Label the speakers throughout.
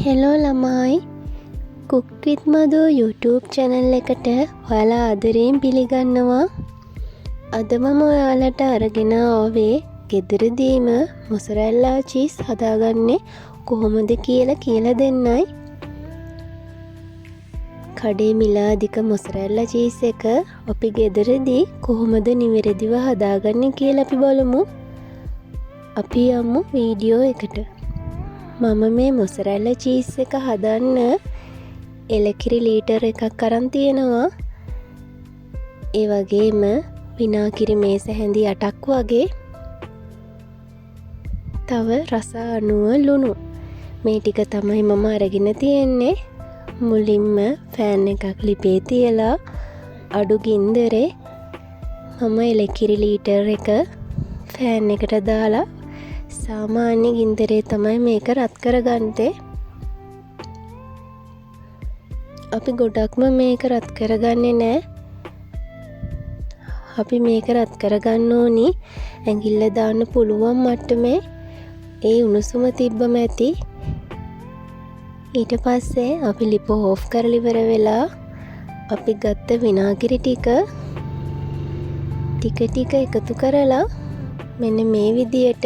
Speaker 1: Hello ළමයි Cook with Madhu YouTube channel එකට ඔයාලා ආදරයෙන් පිළිගන්නවා. අද මම ඔයාලට අරගෙන ආවේ ගෙදරදීම මොසරෙල්ලා චීස් හදාගන්නේ කොහොමද කියලා දෙන්නයි. කඩේ මිල අධික මොසරෙල්ලා චීස් එක අපි ගෙදරදී කොහොමද නිවැරදිව හදාගන්නේ කියලා අපි බලමු. අපි යමු වීඩියෝ එකට. මම මේ මොසරෙල්ලා චීස් එක හදන්න එලකිරි ලීටර් එකක් අරන් තියෙනවා. ඒ වගේම විනාකිරි මේස හැඳි 8ක් වගේ. තව රස අණුව ලුණු. මේ ටික තමයි මම අරගෙන තියෙන්නේ. මුලින්ම ෆෑන් එකක් ලිපේ තියලා අඩු ගින්දරේ මම එලකිරි ලීටර් එක ෆෑන් එකට දාලා සාමාන්‍ය ගින්දරේ තමයි මේක රත් කරගන්නේ. අපි ගොඩක්ම මේක රත් කරගන්නේ නැහැ. අපි මේක රත් කරගන්න ඕනි ඇඟිල්ල දාන්න පුළුවන් මට්ටමේ ඒ උණුසුම තිබ්බම ඇති. ඊට පස්සේ අපි ලිප ඕෆ් කරලා ඉවර වෙලා අපි ගත්ත විනාගිරි ටික එකතු කරලා මෙන්න මේ විදියට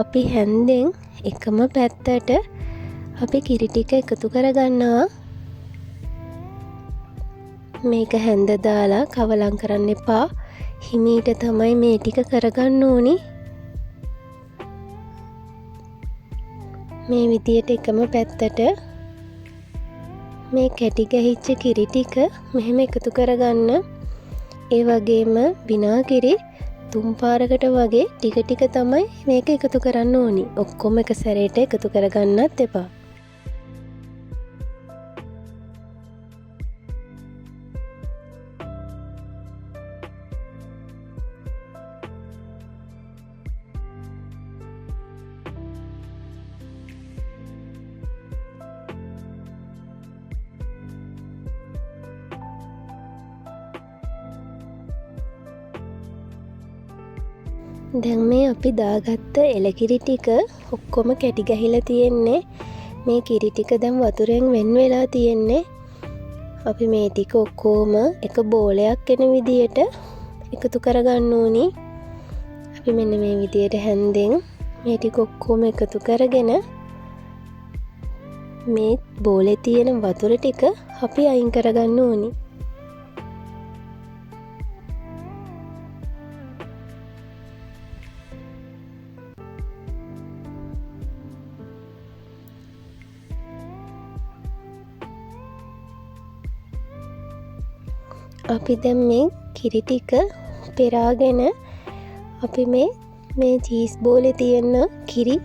Speaker 1: අපි හැන්දෙන් එකම පැත්තට අපි කිරි ටික එකතු කරගන්නවා. මේක හැන්ද දාලා කවලම් කරන්න එපා. හිමීට තමයි මේ ටික කරගන්න ඕනි. මේ විදියට එකම පැත්තට මේ කැටි ගහිච්ච කිරි ටික මෙහෙම එකතු කරගන්න. ඒ වගේම විනාගිරි 3 පාරකට වගේ ටික තමයි මේක එකතු කරන්න ඕනි. ඔක්කොම එක සැරේට එකතු කරගන්නත් එපා. දැන් මේ අපි දාගත්ත එලකිරි ටික ඔක්කොම කැටි ගහිලා තියෙන්නේ. මේ කිරි ටික දැන් වතුරෙන් වෙන් වෙලා තියෙන්නේ. අපි මේ ටික ඔක්කොම එක බෝලයක් එන විදියට එකතු කරගන්න ඕනි. අපි මෙන්න මේ විදියට හැන්දෙන් මේ ටික ඔක්කොම එකතු කරගෙන මේ බෝලේ තියෙන වතුර ටික අපි අයින් කරගන්න ඕනි. අපි දැන් මේ කිරි ටික පෙරාගෙන අපි මේ චීස් බෝලේ තියෙන කිරි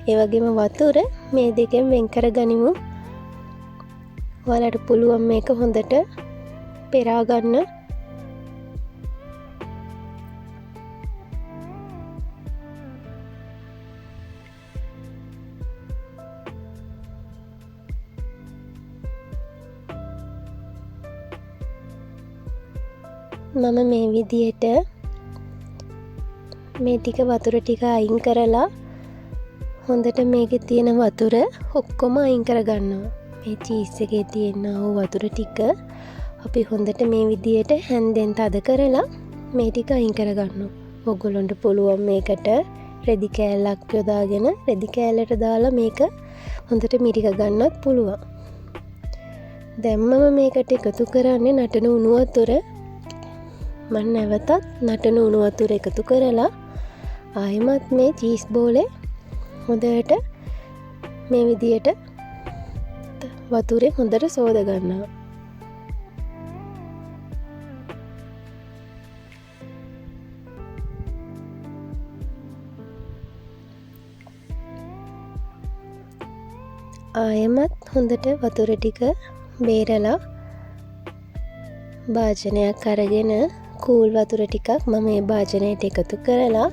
Speaker 1: ඒ වගේම වතුර මේ දෙකෙන් වෙන් කරගනිමු. ඔයාලට පුළුවන් මේක හොඳට පෙරා ගන්න. මම මේ විදියට මේ ටික වතුර ටික අයින් කරලා හොඳට මේකේ තියෙන වතුර ඔක්කොම අයින් කරගන්නවා. මේ චීස් එකේ තියෙන වතුර ටික අපි හොඳට මේ විදියට හැන්දෙන් තද කරලා මේ ටික අයින් කරගන්නවා. ඔයගොල්ලන්ට පුළුවන් මේකට රෙදි කෑල්ලක් යොදාගෙන රෙදි කෑල්ලට දාලා මේක හොඳට මිරික ගන්නත් පුළුවන්. දැන් මම මේකට එකතු කරන්නේ නටන උණු වතුර. මම නැවතත් නටන උණු වතුර එකතු කරලා ආයෙමත් මේ චීස් බෝලේ හොඳට මේ විදියට වතුරේ හොඳට සෝද ගන්නවා. ආයෙමත් හොඳට වතුර ටික බේරලා භාජනයක් අරගෙන කූල් වතුර ටිකක් මම මේ භාජනයට එකතු කරලා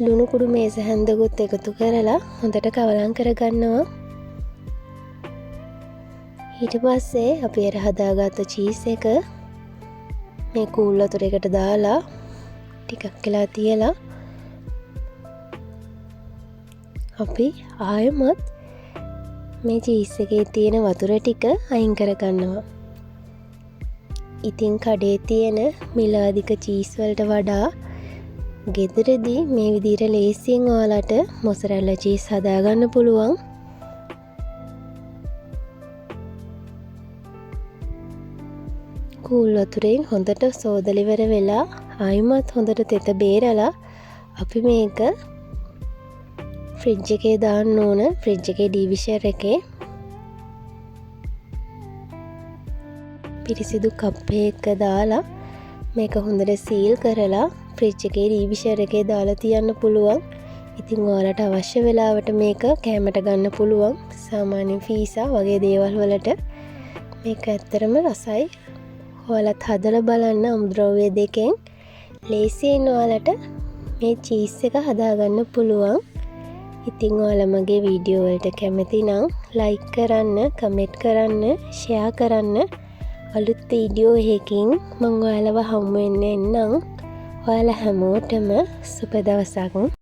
Speaker 1: ලුණු කුඩු මේස හැන්දකුත් එකතු කරලා හොඳට කවලම් කරගන්නවා. ඊට පස්සේ අපි අර හදාගත්ත චීස් එක මේ කූල් වතුරයකට දාලා ටිකක් වෙලා තියලා අපි ආයමත් මේ චීස් එකේ තියෙන වතුර ටික අයින් කරගන්නවා. ඉතින් කඩේ තියෙන මිලාදික චීස් වලට වඩා ගෙදරදී මේ විදිහට ලේසියෙන් ඔයාලට මොසරෙල්ලා චීස් හදාගන්න පුළුවන්. කූල් වතුරෙන් හොඳට සෝදලිවර වෙලා ආයිමත් හොඳට තෙත බේරලා අපි මේක ෆ්‍රිජ් එකේ දාන්න ඕන. ෆ්‍රිජ් එකේ ඩීවිෂර් එකේ පිරිසිදු කප් එකක දාලා මේක හොඳට සීල් කරලා ෆ්‍රිජ් එකේ ඩීවිෂර් එකේ දාලා තියන්න පුළුවන්. ඉතින් ඔයාලට අවශ්‍ය වෙලාවට මේක කෑමට ගන්න පුළුවන්. සාමාන්‍ය පීසා වගේ දේවල් වලට මේක ඇත්තරම රසයි. ඔයාලත් හදලා බලන්න අමුද්‍රව්‍ය දෙකෙන් ලේසියෙන් ඔයාලට මේ චීස් එක හදාගන්න පුළුවන්. ඉතින් ඔයාලා මගේ වීඩියෝ වලට කැමති නම් ලයික් කරන්න, කමෙන්ට් කරන්න, ෂෙයා කරන්න. අලුත් වීඩියෝ එකකින් මම ඔයාලව හමු වෙන්න එන්නම්. ඔයාලා හැමෝටම සුබ දවසක්.